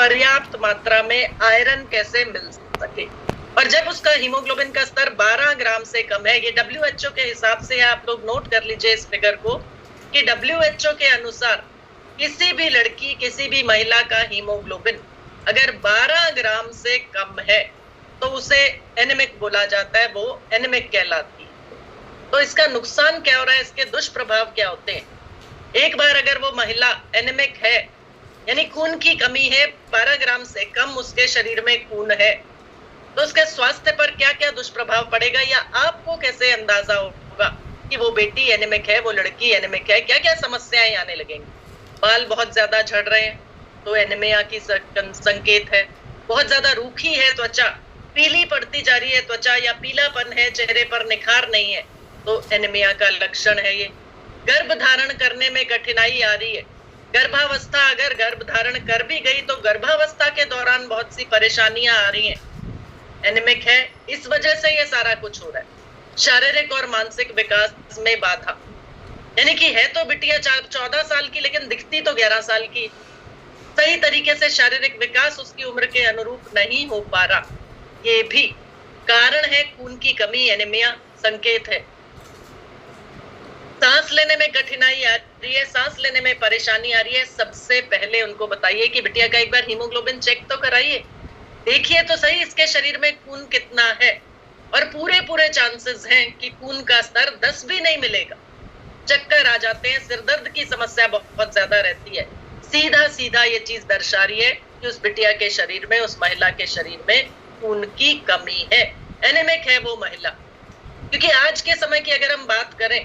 पर्याप्त मात्रा में आयरन कैसे मिल सके। और जब उसका हीमोग्लोबिन का स्तर 12 ग्राम से कम है, ये WHO के हिसाब से आप लोग नोट कर लीजिए इस फिगर को, कि WHO के अनुसार किसी भी लड़की, किसी भी महिला का हीमोग्लोबिन अगर 12 ग्राम से कम है तो उसे एनीमिक बोला जाता है, वो एनीमिक कहलाती है। तो इसका नुकसान क्या हो रहा है, इसके दुष्प्रभाव क्या होते हैं? एक बार अगर वो महिला एनीमिक है, यानी खून की कमी है, 12 ग्राम से कम उसके शरीर में खून है, तो उसके स्वास्थ्य पर क्या क्या दुष्प्रभाव पड़ेगा, या आपको कैसे अंदाजा होगा कि वो बेटी एनीमिक है, वो लड़की एनीमिक है, क्या क्या समस्याएं आने लगेंगी। बाल बहुत ज्यादा झड़ रहे हैं तो एनीमिया की संकेत है। बहुत ज्यादा रूखी है त्वचा, पीली पड़ती जा रही है त्वचा, या पीलापन है, चेहरे पर निखार नहीं है, तो एनीमिया का लक्षण है ये। गर्भ धारण करने में कठिनाई आ रही है, गर्भावस्था अगर गर्भ धारण कर भी गई तो गर्भावस्था के दौरान बहुत सी परेशानियां आ रही हैं, एनीमिक है, इस वजह से ये सारा कुछ हो रहा है। शारीरिक और मानसिक विकास में बाधा, यानी कि है तो बिटिया 14 साल की लेकिन दिखती तो 11 साल की, सही तरीके से शारीरिक विकास उसकी उम्र के अनुरूप नहीं हो पा रहा, ये भी कारण है। खून की कमी एनीमिया संकेत है। सांस लेने में कठिनाई आ रही है, सांस लेने में परेशानी आ रही है, सबसे पहले उनको बताइए कि बिटिया का एक बार हीमोग्लोबिन चेक तो कराइए, देखिए तो सही इसके शरीर में खून कितना है। और पूरे चांसेस हैं कि खून का स्तर 10 भी नहीं मिलेगा, चक्कर आ जाते हैं, सिरदर्द की समस्या बहुत ज्यादा रहती है। सीधा ये चीज दर्शा रही है कि उस बिटिया के शरीर में, उस महिला के शरीर में खून की कमी है, एनीमिक है वो महिला। क्योंकि आज के समय की अगर हम बात करें,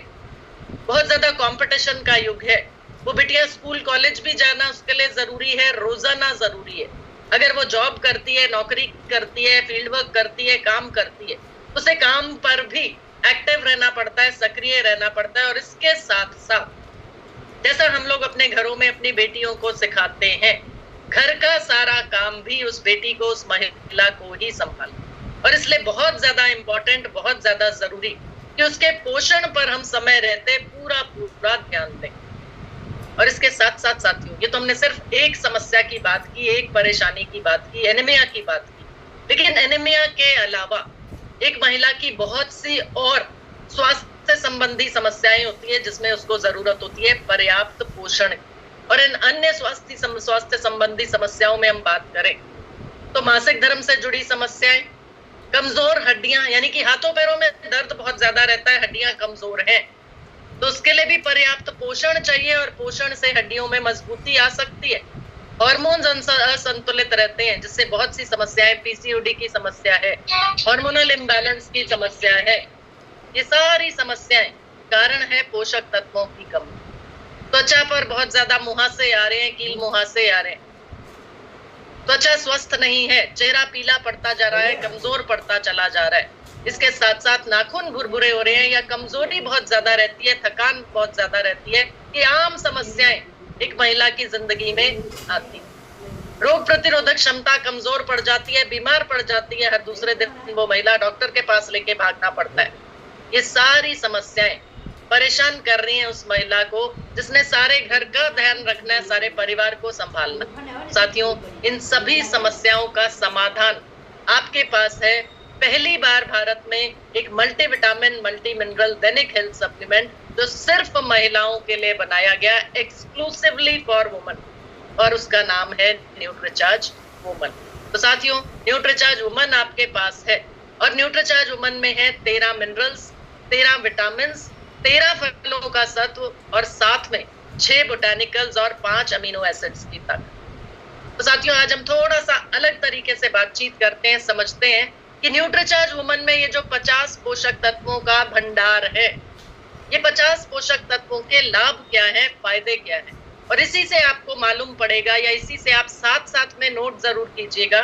बहुत ज्यादा कंपटीशन का युग है, वो बिटिया स्कूल कॉलेज भी जाना उसके लिए जरूरी है, रोजाना जरूरी है। अगर वो जॉब करती है, नौकरी करती है, फील्ड वर्क करती है, काम करती है, उसे काम पर भी एक्टिव रहना पड़ता है, सक्रिय रहना पड़ता है। और इसके साथ साथ जैसा हम लोग अपने घरों में अपनी बेटियों को सिखाते हैं, घर का सारा काम भी उस बेटी को, उस महिला को ही संभालना। और इसलिए बहुत ज्यादा इंपॉर्टेंट, बहुत ज्यादा जरूरी कि उसके पोषण पर हम समय रहते पूरा ध्यान दें। और इसके साथ साथ साथियों, ये तो हमने सिर्फ एक समस्या की बात की, एक परेशानी की बात की, एनीमिया की बात की, लेकिन एनीमिया के अलावा एक महिला की बहुत सी और स्वास्थ्य संबंधी समस्याएं होती है जिसमें उसको जरूरत होती है पर्याप्त पोषण की। और इन अन्य स्वास्थ्य संबंधी समस्याओं में हम बात करें तो मासिक धर्म से जुड़ी समस्याएं, कमजोर हड्डियां, यानी कि हाथों पैरों में दर्द बहुत ज्यादा रहता है, हड्डियां कमजोर हैं, तो उसके लिए भी पर्याप्त पोषण चाहिए। और पोषण से हड्डियों में मजबूती आ सकती है। हार्मोन्स असंतुलित रहते हैं जिससे बहुत सी समस्याएं, पीसीओडी की समस्या है, हार्मोनल इम्बैलेंस की समस्या है, ये सारी समस्याएं कारण है पोषक तत्वों की कमी। त्वचा पर बहुत ज्यादा मुहासे आ रहे हैं, कील मुहासे आ रहे हैं, त्वचा स्वस्थ नहीं है, चेहरा पीला पड़ता जा रहा है, कमजोर पड़ता चला जा रहा है। इसके साथ साथ नाखून भुरभुरे हो रहे हैं, या कमजोरी बहुत ज्यादा रहती है, थकान बहुत ज्यादा रहती है। ये आम समस्याएं एक महिला की जिंदगी में आती है। रोग प्रतिरोधक क्षमता कमजोर पड़ जाती है, बीमार पड़ जाती है, हर दूसरे दिन वो महिला डॉक्टर के पास लेके भागना पड़ता है। ये सारी समस्याएं परेशान कर रही हैं उस महिला को जिसने सारे घर का ध्यान रखना है, सारे परिवार को संभालना। साथियों, इन सभी समस्याओं का समाधान आपके पास है। पहली बार भारत में एक मल्टीविटामिन, मल्टी मिनरल दैनिक हेल्थ सप्लीमेंट जो सिर्फ महिलाओं के लिए बनाया गया, एक्सक्लूसिवली फॉर वुमन, और उसका नाम है न्यूट्रीचार्ज वुमन। तो साथियों, न्यूट्रीचार्ज वुमन आपके पास है, और न्यूट्रीचार्ज वुमन में है 13 मिनरल्स, 13 विटामिन, 13 फलों का सत्व, और साथ में 6 बोटानिकल्स और 5 अमीनो एसिड्स की ताकत। तो साथियों, आज हम थोड़ा सा अलग तरीके से बातचीत करते हैं, समझते हैं कि न्यूट्रीचार्ज वुमन में ये जो 50 पोषक तत्वों का भंडार है, ये 50 पोषक तत्वों के लाभ क्या है, फायदे क्या है। और इसी से आपको मालूम पड़ेगा, या इसी से आप साथ साथ में नोट जरूर कीजिएगा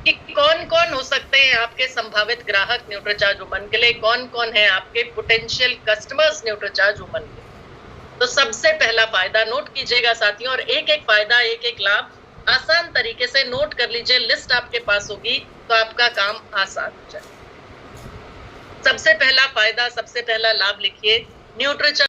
कि कौन कौन हो सकते हैं आपके संभावित ग्राहक न्यूट्रीचार्ज वुमन के लिए, कौन कौन है आपके पोटेंशियल कस्टमर्स न्यूट्रीचार्ज वुमन के। तो सबसे पहला फायदा नोट कीजिएगा साथियों, और एक एक फायदा, एक एक लाभ आसान तरीके से नोट कर लीजिए, लिस्ट आपके पास होगी तो आपका काम आसान हो जाए। सबसे पहला फायदा, सबसे पहला लाभ लिखिए, न्यूट्रीचार्ज